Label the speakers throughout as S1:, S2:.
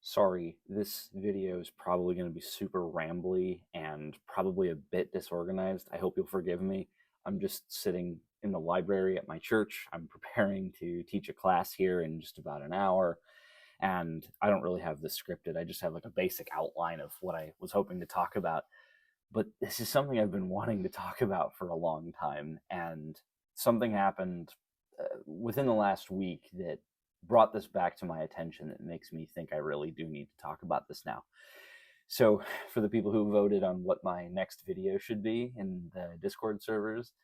S1: Sorry, this video is probably going to be super rambly and probably a bit disorganized. I hope you'll forgive me. I'm just sitting in the library at my church. I'm preparing to teach a class here in just about an hour, and I don't really have this scripted. I just have like a basic outline of what I was hoping to talk about. But this is something I've been wanting to talk about for a long time, and something happened within the last week that brought this back to my attention that makes me think I really do need to talk about this now. So for the people who voted on what my next video should be in the Discord servers,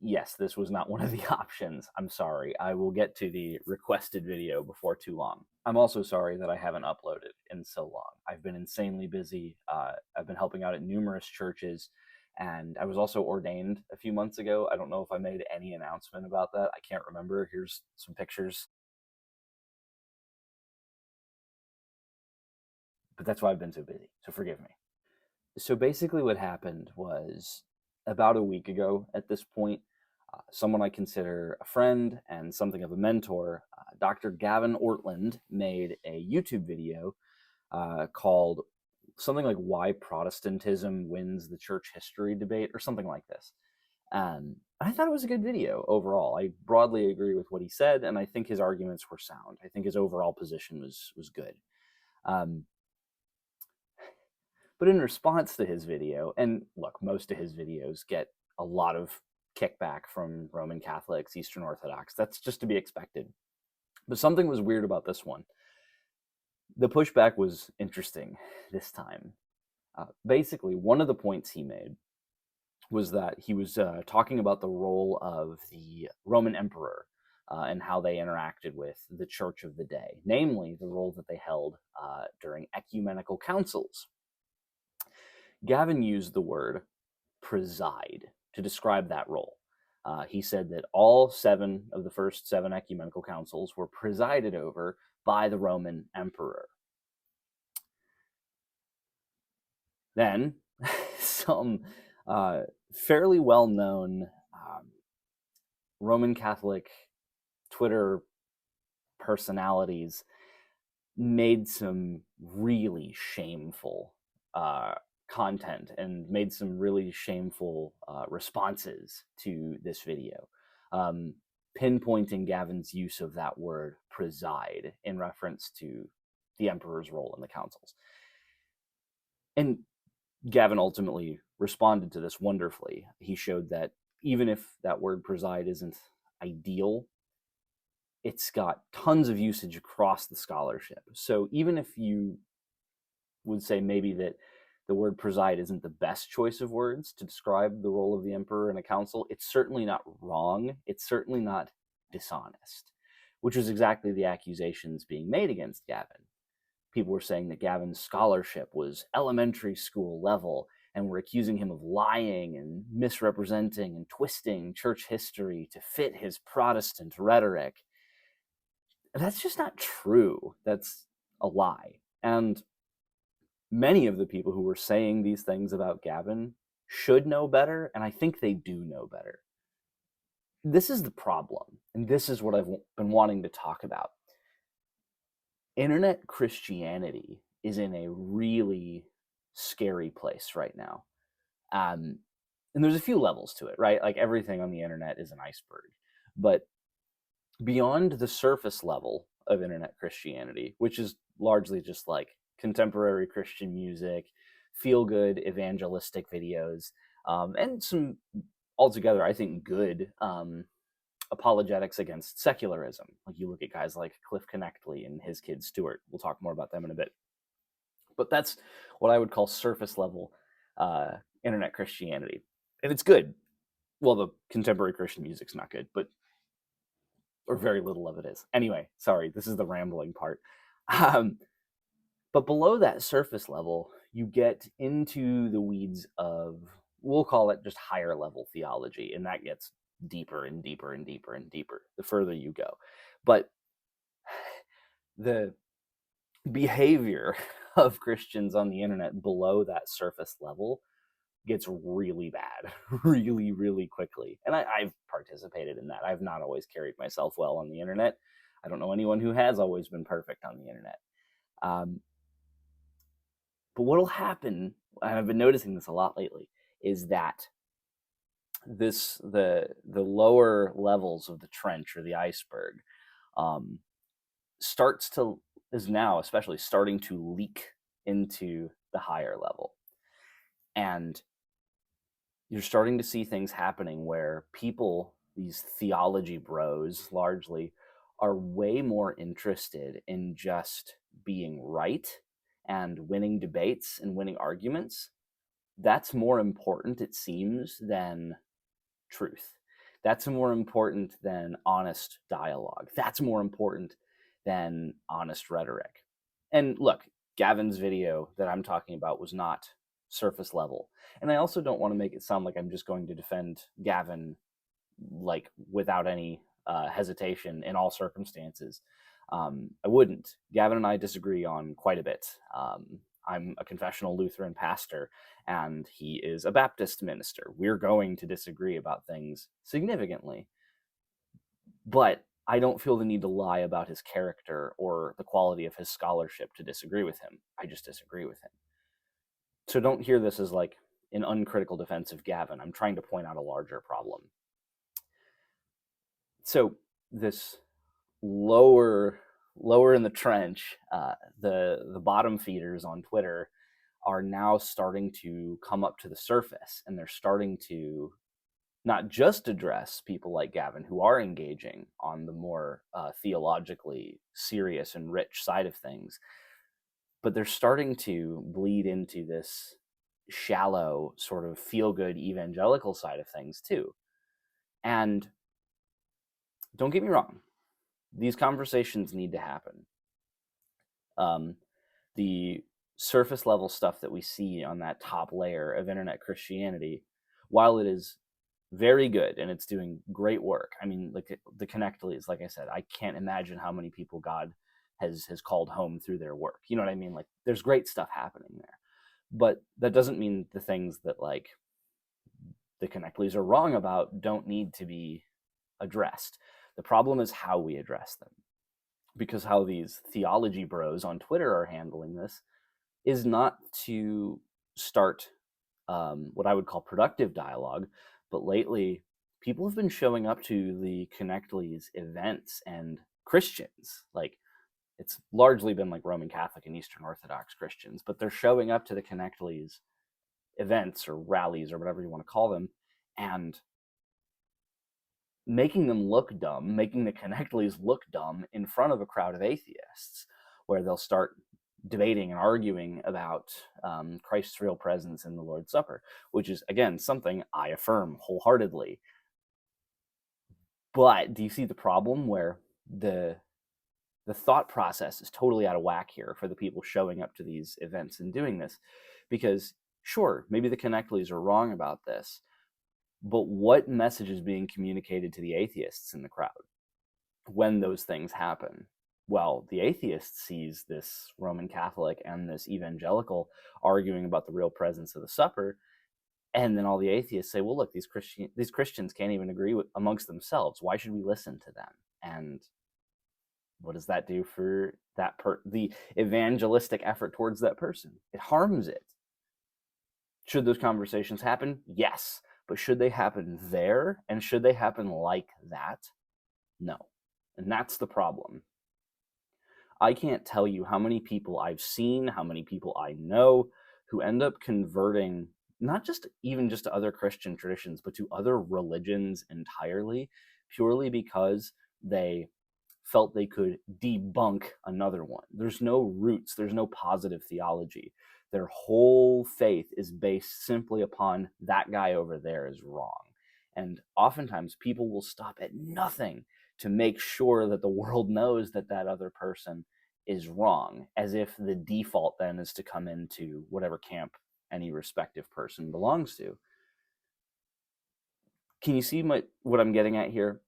S1: yes, this was not one of the options. I'm sorry. I will get to the requested video before too long. I'm also sorry that I haven't uploaded in so long. I've been insanely busy. I've been helping out at numerous churches, and I was also ordained a few months ago. I don't know if I made any announcement about that. I can't remember. Here's some pictures. But that's why I've been so busy, so forgive me. So basically what happened was about a week ago at this point, someone I consider a friend and something of a mentor, Dr. Gavin Ortland, made a YouTube video called something like Why Protestantism Wins the Church History Debate or something like this. I thought it was a good video overall. I broadly agree with what he said, and I think his arguments were sound. I think his overall position was good. But in response to his video, and look, most of his videos get a lot of kickback from Roman Catholics, Eastern Orthodox. That's just to be expected. But something was weird about this one. The pushback was interesting this time. Basically, one of the points he made was that he was talking about the role of the Roman emperor and how they interacted with the church of the day, namely the role that they held during ecumenical councils. Gavin used the word preside to describe that role. He said that all 7 of the first 7 ecumenical councils were presided over by the Roman emperor. Then, some fairly well-known Roman Catholic Twitter personalities made some really shameful content and made some really shameful responses to this video, pinpointing Gavin's use of that word preside in reference to the emperor's role in the councils. And Gavin ultimately responded to this wonderfully. He showed that even if that word preside isn't ideal, it's got tons of usage across the scholarship. So even if you would say maybe that the word preside isn't the best choice of words to describe the role of the emperor in a council, it's certainly not wrong. It's certainly not dishonest, which was exactly the accusations being made against Gavin. People were saying that Gavin's scholarship was elementary school level and were accusing him of lying and misrepresenting and twisting church history to fit his Protestant rhetoric. That's just not true. That's a lie. And many of the people who were saying these things about Gavin should know better, and I think they do know better. This is the problem, and this is what I've been wanting to talk about. Internet Christianity is in a really scary place right now. And there's a few levels to it, right? Like everything on the internet is an iceberg. But beyond the surface level of internet Christianity, which is largely just like contemporary Christian music, feel-good evangelistic videos, and some altogether, I think, good apologetics against secularism. Like you look at guys like Cliff Connectley and his kid Stuart. We'll talk more about them in a bit. But that's what I would call surface level internet Christianity. And it's good. Well, the contemporary Christian music's not good, but or very little of it is. Anyway, sorry, this is the rambling part. But below that surface level, you get into the weeds of, we'll call it just higher level theology, and that gets deeper and deeper and deeper and deeper the further you go. But the behavior of Christians on the internet below that surface level gets really bad really, really quickly. And I've participated in that. I've not always carried myself well on the internet. I don't know anyone who has always been perfect on the internet. But what'll happen, and I've been noticing this a lot lately, is that the lower levels of the trench or the iceberg um, is now especially starting to leak into the higher level. And you're starting to see things happening where people, these theology bros largely, are way more interested in just being right and winning debates and winning arguments. That's more important, it seems, than truth. That's more important than honest dialogue. That's more important than honest rhetoric. And look, Gavin's video that I'm talking about was not surface level. And I also don't want to make it sound like I'm just going to defend Gavin like without any hesitation in all circumstances. I wouldn't. Gavin and I disagree on quite a bit. I'm a confessional Lutheran pastor, and he is a Baptist minister. We're going to disagree about things significantly, but I don't feel the need to lie about his character or the quality of his scholarship to disagree with him. I just disagree with him. So don't hear this as like an uncritical defense of Gavin. I'm trying to point out a larger problem. So this lower in the trench, the bottom feeders on Twitter are now starting to come up to the surface, and they're starting to not just address people like Gavin who are engaging on the more theologically serious and rich side of things, but they're starting to bleed into this shallow sort of feel-good evangelical side of things too. And don't get me wrong, these conversations need to happen. The surface level stuff that we see on that top layer of internet Christianity, while it is very good and it's doing great work, I mean, like the Connectleys, like I said, I can't imagine how many people God has called home through their work. You know what I mean? Like there's great stuff happening there, but that doesn't mean the things that like the Connectleys are wrong about don't need to be addressed. The problem is how we address them, because how these theology bros on Twitter are handling this is not to start what I would call productive dialogue, but lately people have been showing up to the Connectleys events, and Christians, like it's largely been like Roman Catholic and Eastern Orthodox Christians, but they're showing up to the Connectleys events or rallies or whatever you want to call them, and making them look dumb, making the Connectleys look dumb in front of a crowd of atheists, where they'll start debating and arguing about Christ's real presence in the Lord's Supper, which is, again, something I affirm wholeheartedly. But do you see the problem where the thought process is totally out of whack here for the people showing up to these events and doing this? Because, sure, maybe the Connectleys are wrong about this, but what message is being communicated to the atheists in the crowd when those things happen? Well, the atheist sees this Roman Catholic and this evangelical arguing about the real presence of the supper, and then all the atheists say, well, look, these Christians can't even agree amongst themselves. Why should we listen to them? And what does that do for the evangelistic effort towards that person? It harms it. Should those conversations happen? Yes. But should they happen there? And should they happen like that? No. And that's the problem. I can't tell you how many people I've seen, how many people I know who end up converting, not just even just to other Christian traditions, but to other religions entirely, purely because they felt they could debunk another one. There's no roots, there's no positive theology. Their whole faith is based simply upon that guy over there is wrong. And oftentimes people will stop at nothing to make sure that the world knows that that other person is wrong, as if the default then is to come into whatever camp any respective person belongs to. Can you see what I'm getting at here?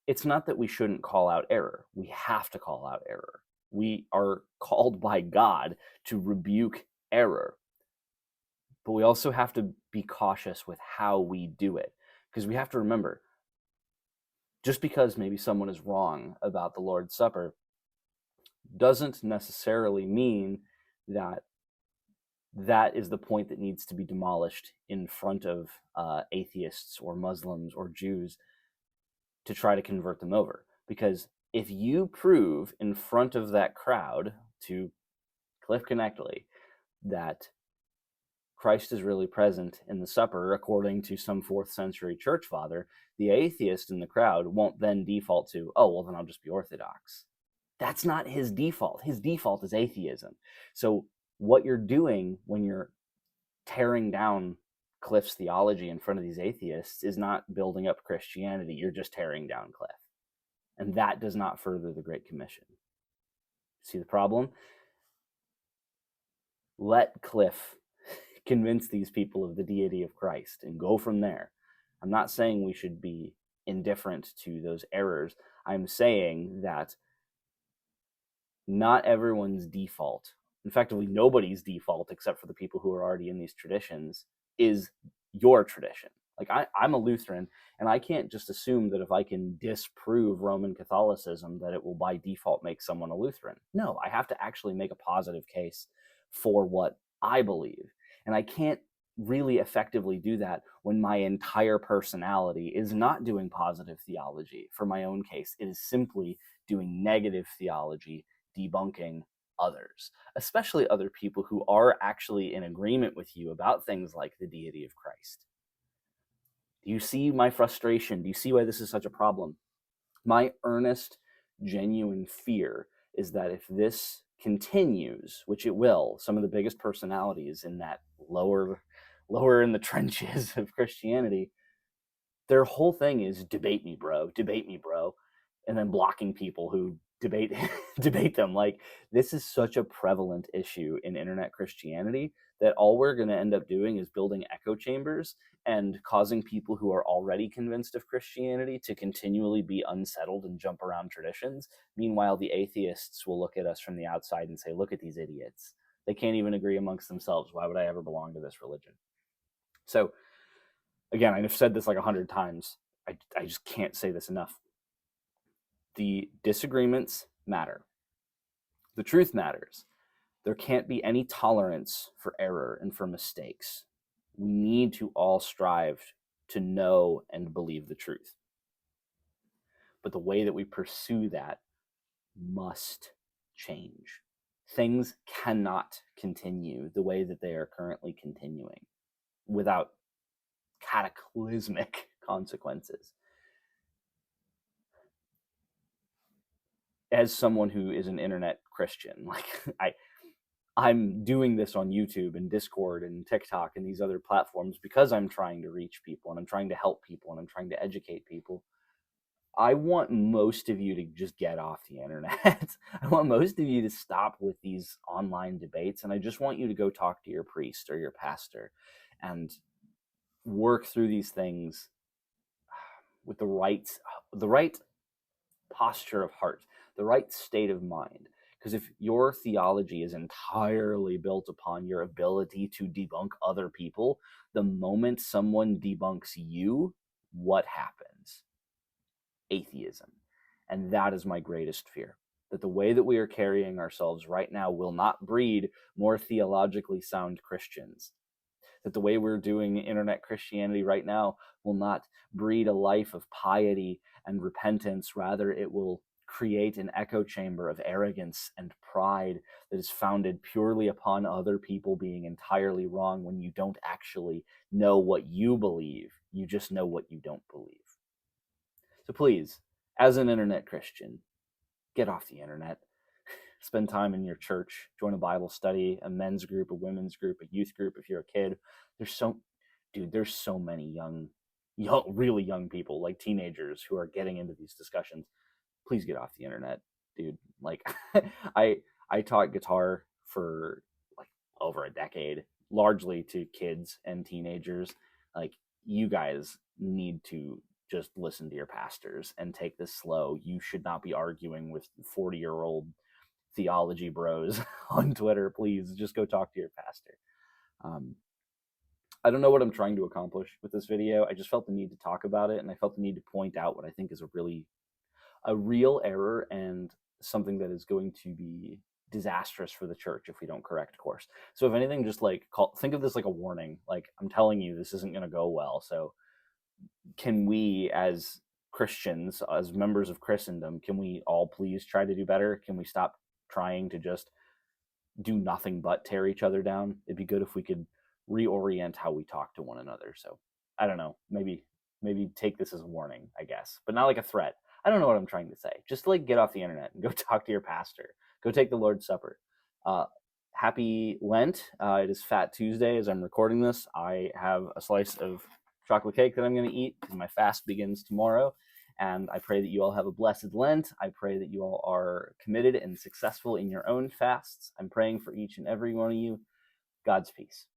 S1: It's not that we shouldn't call out error. We have to call out error. We are called by God to rebuke error. But we also have to be cautious with how we do it, because we have to remember, just because maybe someone is wrong about the Lord's Supper doesn't necessarily mean that that is the point that needs to be demolished in front of atheists or Muslims or Jews to try to convert them over. Because if you prove in front of that crowd to Cliff Connectley that Christ is really present in the supper according to some 4th century church father, the atheist in the crowd won't then default to, oh, well, then I'll just be Orthodox. That's not his default. His default is atheism. So what you're doing when you're tearing down Cliff's theology in front of these atheists is not building up Christianity. You're just tearing down Cliff. And that does not further the Great Commission. See the problem? Let Cliff convince these people of the deity of Christ and go from there. I'm not saying we should be indifferent to those errors. I'm saying that not everyone's default, effectively nobody's default except for the people who are already in these traditions, is your tradition. Like I'm a Lutheran, and I can't just assume that if I can disprove Roman Catholicism that it will by default make someone a Lutheran. No, I have to actually make a positive case for what I believe. And I can't really effectively do that when my entire personality is not doing positive theology for my own case. It is simply doing negative theology, debunking others, especially other people who are actually in agreement with you about things like the deity of Christ. Do you see my frustration? Do you see why this is such a problem? My earnest, genuine fear is that if this continues, which it will, some of the biggest personalities in that lower in the trenches of Christianity, their whole thing is debate me, bro, and then blocking people who debate them. Like, this is such a prevalent issue in internet Christianity that all we're going to end up doing is building echo chambers and causing people who are already convinced of Christianity to continually be unsettled and jump around traditions. Meanwhile, the atheists will look at us from the outside and say, look at these idiots. They can't even agree amongst themselves. Why would I ever belong to this religion? So again, I've said this like 100 times. I just can't say this enough. The disagreements matter. The truth matters. There can't be any tolerance for error and for mistakes. We need to all strive to know and believe the truth. But the way that we pursue that must change. Things cannot continue the way that they are currently continuing without cataclysmic consequences. As someone who is an internet Christian, like I'm doing this on YouTube and Discord and TikTok and these other platforms because I'm trying to reach people and I'm trying to help people and I'm trying to educate people. I want most of you to just get off the internet. I want most of you to stop with these online debates, and I just want you to go talk to your priest or your pastor and work through these things with the right posture of heart, the right state of mind. Because if your theology is entirely built upon your ability to debunk other people, the moment someone debunks you, what happens? Atheism. And that is my greatest fear. That the way that we are carrying ourselves right now will not breed more theologically sound Christians. That the way we're doing internet Christianity right now will not breed a life of piety and repentance. Rather, it will create an echo chamber of arrogance and pride that is founded purely upon other people being entirely wrong when you don't actually know what you believe. You just know what you don't believe. So please, as an internet Christian, get off the internet. Spend time in your church, join a Bible study, a men's group, a women's group, a youth group if you're a kid. There's so many young, really young people, like teenagers, who are getting into these discussions. Please get off the internet, dude. Like, I taught guitar for like over a decade, largely to kids and teenagers. Like, you guys need to just listen to your pastors and take this slow. You should not be arguing with 40-year-old theology bros on Twitter. Please just go talk to your pastor. I don't know what I'm trying to accomplish with this video. I just felt the need to talk about it, and I felt the need to point out what I think is a real error and something that is going to be disastrous for the church if we don't correct course. So if anything, just like think of this like a warning. Like, I'm telling you, this isn't going to go well. So can we, as Christians, as members of Christendom, can we all please try to do better? Can we stop trying to just do nothing but tear each other down? It'd be good if we could reorient how we talk to one another. So I don't know, maybe take this as a warning, I guess, but not like a threat. I don't know what I'm trying to say. Just like get off the internet and go talk to your pastor. Go take the Lord's Supper. Happy Lent. It is Fat Tuesday as I'm recording this. I have a slice of chocolate cake that I'm going to eat because my fast begins tomorrow. And I pray that you all have a blessed Lent. I pray that you all are committed and successful in your own fasts. I'm praying for each and every one of you. God's peace.